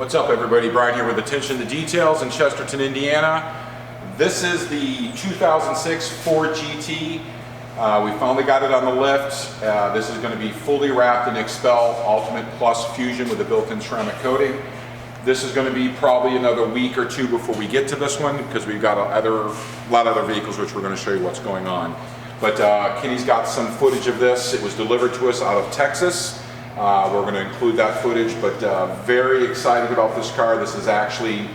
What's up, everybody? Brian here with Attention to Details in Chesterton, Indiana. This is the 2006 Ford GT. We finally got it on the lift. This is going to be fully wrapped in xpel Ultimate Plus Fusion with a built-in ceramic coating. This is going to be probably another week or two before we get to this one, because we've got a lot of other vehicles which we're going to show you what's going on. But Kenny's got some footage of this. It was delivered to us out of Texas. We're going to include that footage, but very excited about this car. This is actually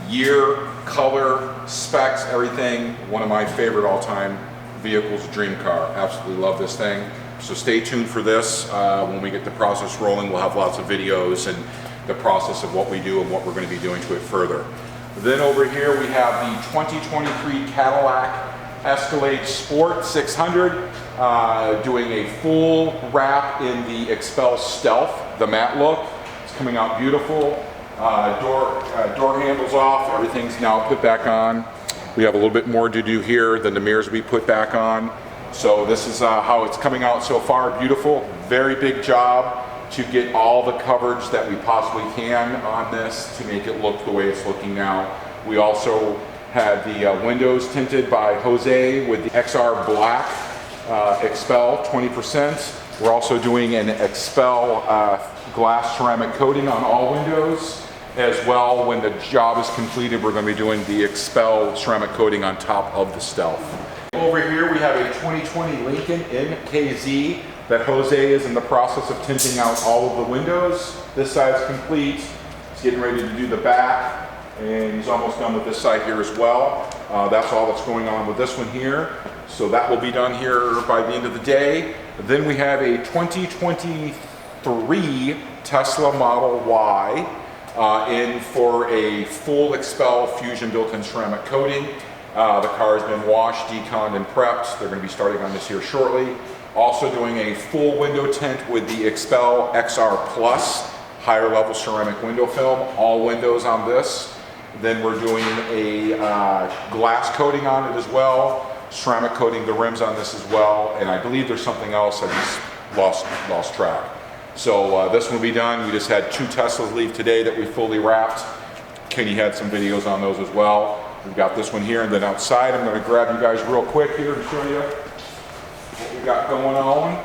year, color, specs, everything. One of my favorite all-time vehicles, dream car. Absolutely love this thing. So stay tuned for this. When we get the process rolling, we'll have lots of videos and the process of what we do and what we're going to be doing to it further. Then over here we have the 2023 Cadillac Escalade Sport 600, doing a full wrap in the xpel Stealth, the matte look. It's coming out beautiful. Door handles off, everything's now put back on. We have a little bit more to do here than the mirrors we put back on. So this is how it's coming out so far. Beautiful, very big job to get all the coverage that we possibly can on this to make it look the way it's looking now. We also had the windows tinted by Jose with the XR Black xpel 20%. We're also doing an xpel glass ceramic coating on all windows. As well, when the job is completed, we're going to be doing the xpel ceramic coating on top of the Stealth. Over here we have a 2020 Lincoln MKZ that Jose is in the process of tinting out all of the windows. This side's complete. He's getting ready to do the back, and he's almost done with this side here as well. That's all that's going on with this one here. So that will be done here by the end of the day. Then we have a 2023 Tesla Model Y in for a full xpel Fusion built-in ceramic coating. The car has been washed, deconned, and prepped. They're going to be starting on this here shortly. Also doing a full window tint with the xpel XR Plus higher level ceramic window film, all windows on this. Then we're doing a glass coating on it as well, ceramic coating the rims on this as well, and I believe there's something else I just lost track. So this will be done. We just had 2 Teslas leave today that we fully wrapped. Kenny had some videos on those as well. We've got this one here, and then outside I'm going to grab you guys real quick here to show you what we got going on.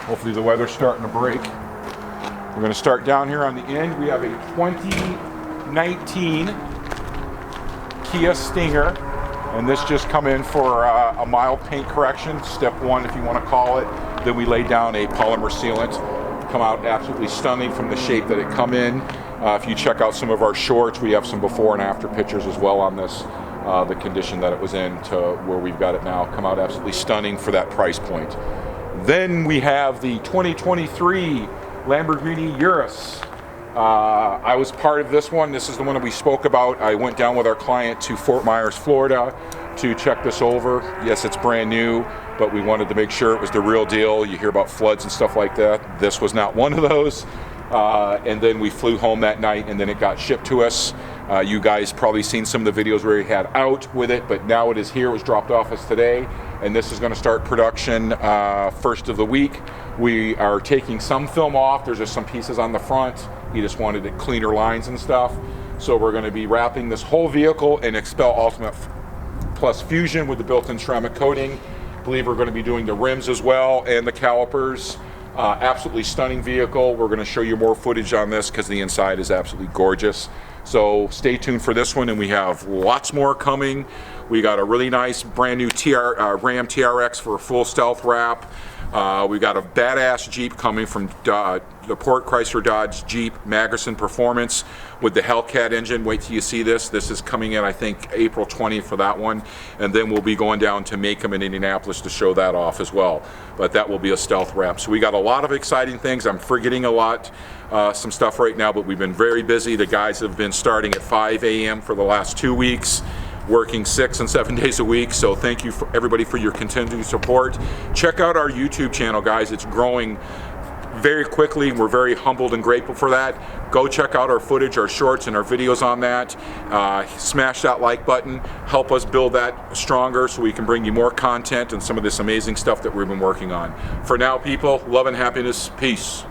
Hopefully the weather's starting to break. We're going to start down here on the end. We have a 2019 Kia Stinger, and this just come in for a mild paint correction, step 1 if you want to call it. Then we laid down a polymer sealant. Come out absolutely stunning from the shape that it come in. If you check out some of our shorts, we have some before and after pictures as well on this, the condition that it was in to where we've got it now. Come out absolutely stunning for that price point. Then we have the 2023 Lamborghini Urus. I was part of this one. This is the one that we spoke about. I went down with our client to Fort Myers, Florida to check this over. Yes, it's brand new, but we wanted to make sure it was the real deal. You hear about floods and stuff like that. This was not one of those. And then we flew home that night, and then it got shipped to us. You guys probably seen some of the videos where we had out with it, but now it is here. It was dropped off us today, and this is going to start production first of the week. We are taking some film off. There's just some pieces on the front. He just wanted it cleaner lines and stuff. So we're going to be wrapping this whole vehicle in xpel Ultimate Plus Fusion with the built-in ceramic coating. I believe we're going to be doing the rims as well and the calipers. Absolutely stunning vehicle. We're going to show you more footage on this because the inside is absolutely gorgeous. So stay tuned for this one, and we have lots more coming. We got a really nice brand new Ram TRX for a full stealth wrap. We got a badass Jeep coming from the Port Chrysler Dodge Jeep Magerson Performance with the Hellcat engine. Wait till you see this. This is coming in, I think, April 20th for that one. And then we'll be going down to Macomb in Indianapolis to show that off as well. But that will be a stealth wrap. So we got a lot of exciting things. I'm forgetting a lot, some stuff right now, but we've been very busy. The guys have been starting at 5 a.m. for the last 2 weeks, working 6 and 7 days a week. So thank you for everybody for your continued support. Check out our YouTube channel, guys. It's growing very quickly. We're very humbled and grateful for that. Go check out our footage, our shorts, and our videos on that. Smash that like button. Help us build that stronger so we can bring you more content and some of this amazing stuff that we've been working on. For now, people, love and happiness. Peace.